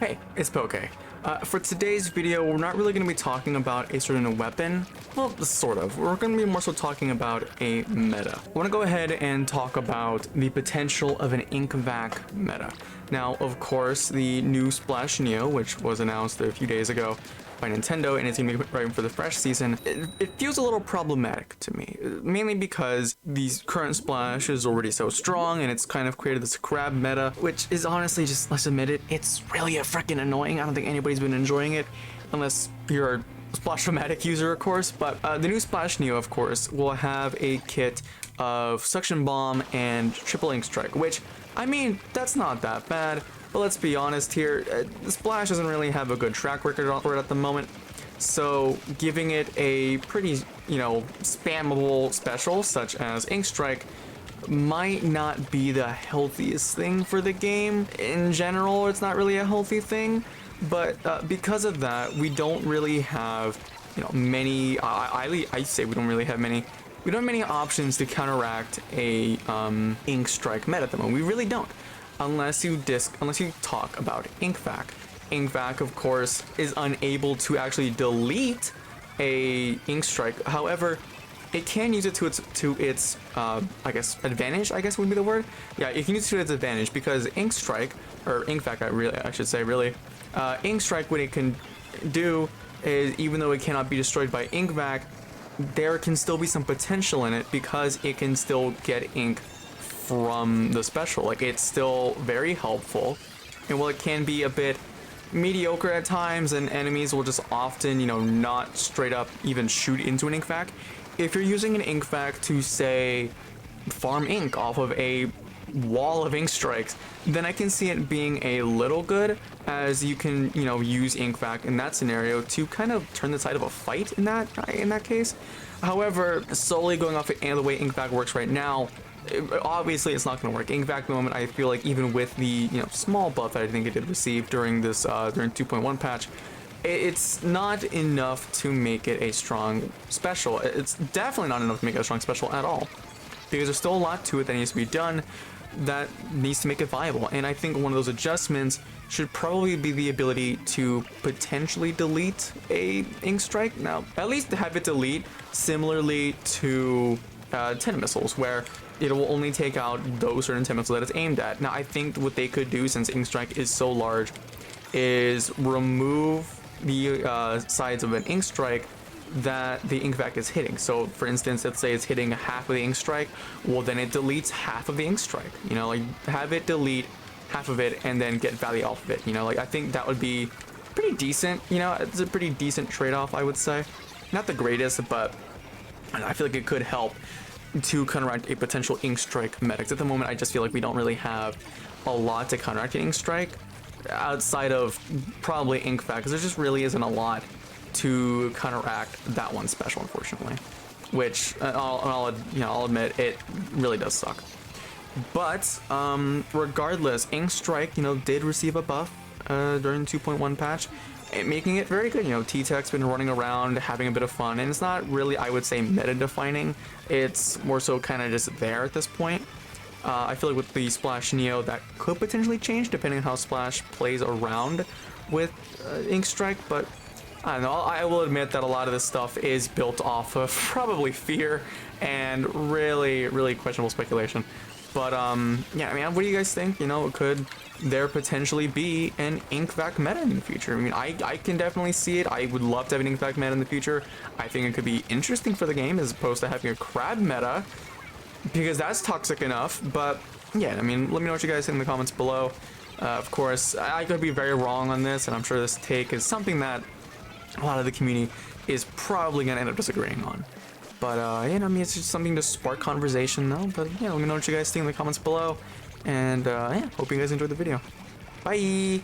Hey, it's Pokaie. For today's video, we're not really going to be talking about a certain weapon. Well, sort of. We're going to be more so talking about a meta. I want to go ahead and talk about the potential of an ink vac meta. Now, of course, the new Splash Neo, which was announced a few days ago by Nintendo, and it's going to be right for the fresh season, it feels a little problematic to me. Mainly because the current Splash is already so strong, and it's kind of created this crab meta, which is honestly, just let's admit it, it's really a freaking annoying. I don't think anybody's been enjoying it, unless you're a Splash-O-Matic user, of course. But the new Splash Neo, of course, will have a kit of Suction Bomb and Triple Ink Strike, which, I mean, that's not that bad. But let's be honest here, Splash doesn't really have a good track record for it at the moment. So giving it a pretty, spammable special, such as Ink Strike, might not be the healthiest thing for the game. In general, it's not really a healthy thing. But because of that, we don't really have, many, I say we don't really have many. We don't have many options to counteract a Ink Strike meta at the moment. We really don't. Unless you talk about Ink vac. Ink vac, of course, is unable to actually delete a Ink Strike. However, it can use it to its I guess advantage, I guess would be the word. Yeah, it can use it to its advantage, because Ink Strike, or Ink vac, I should say, Ink Strike, what it can do is, even though it cannot be destroyed by Ink vac, there can still be some potential in it, because it can still get ink from the special. Like, it's still very helpful, and while it can be a bit mediocre at times, and enemies will just often, not straight up even shoot into an ink vac, if you're using an ink vac to, say, farm ink off of a wall of ink strikes, then I can see it being a little good, as you can, use ink vac in that scenario to kind of turn the tide of a fight in that case. However, solely going off the way ink vac works right now, obviously it's not going to work. Ink vac at the moment, I feel like, even with the small buff that I think it did receive during this during 2.1 patch, it's not enough to make it a strong special. It's definitely not enough to make it a strong special at all, because there's still a lot to it that needs to be done that needs to make it viable. And I think one of those adjustments should probably be the ability to potentially delete a Ink Strike. Now, at least have it delete similarly to 10 missiles, where it will only take out those certain 10 missiles that it's aimed at. Now, I think what they could do, since Ink Strike is so large, is remove the sides of an Ink Strike that the ink vac is hitting. So for instance, let's say it's hitting half of the ink strike, well, then it deletes half of the ink strike, like have it delete half of it and then get value off of it. I think that would be pretty decent. It's a pretty decent trade-off, I would say. Not the greatest, but I feel like it could help to counteract a potential ink strike meta. At the moment, I just feel like we don't really have a lot to counteract an ink strike outside of probably ink vac, because there just really isn't a lot to counteract that one special, unfortunately, which I'll admit, it really does suck. But regardless, Ink Strike did receive a buff during 2.1 patch, making it very good. T-Tech's been running around having a bit of fun, and it's not really, I would say, meta defining. It's more so kind of just there at this point. I feel like with the Splash Neo, that could potentially change depending on how Splash plays around with Ink Strike, but I don't know. I will admit that a lot of this stuff is built off of probably fear and really, really questionable speculation. But yeah, I mean, what do you guys think? Could there potentially be an ink vac meta in the future? I mean, I can definitely see it. I would love to have an ink vac meta in the future. I think it could be interesting for the game as opposed to having a crab meta, because that's toxic enough. But yeah, I mean, let me know what you guys think in the comments below. Of course, I could be very wrong on this, and I'm sure this take is something that a lot of the community is probably going to end up disagreeing on. But, I mean, it's just something to spark conversation, though. But, yeah, let me know what you guys think in the comments below. And, yeah, hope you guys enjoyed the video. Bye!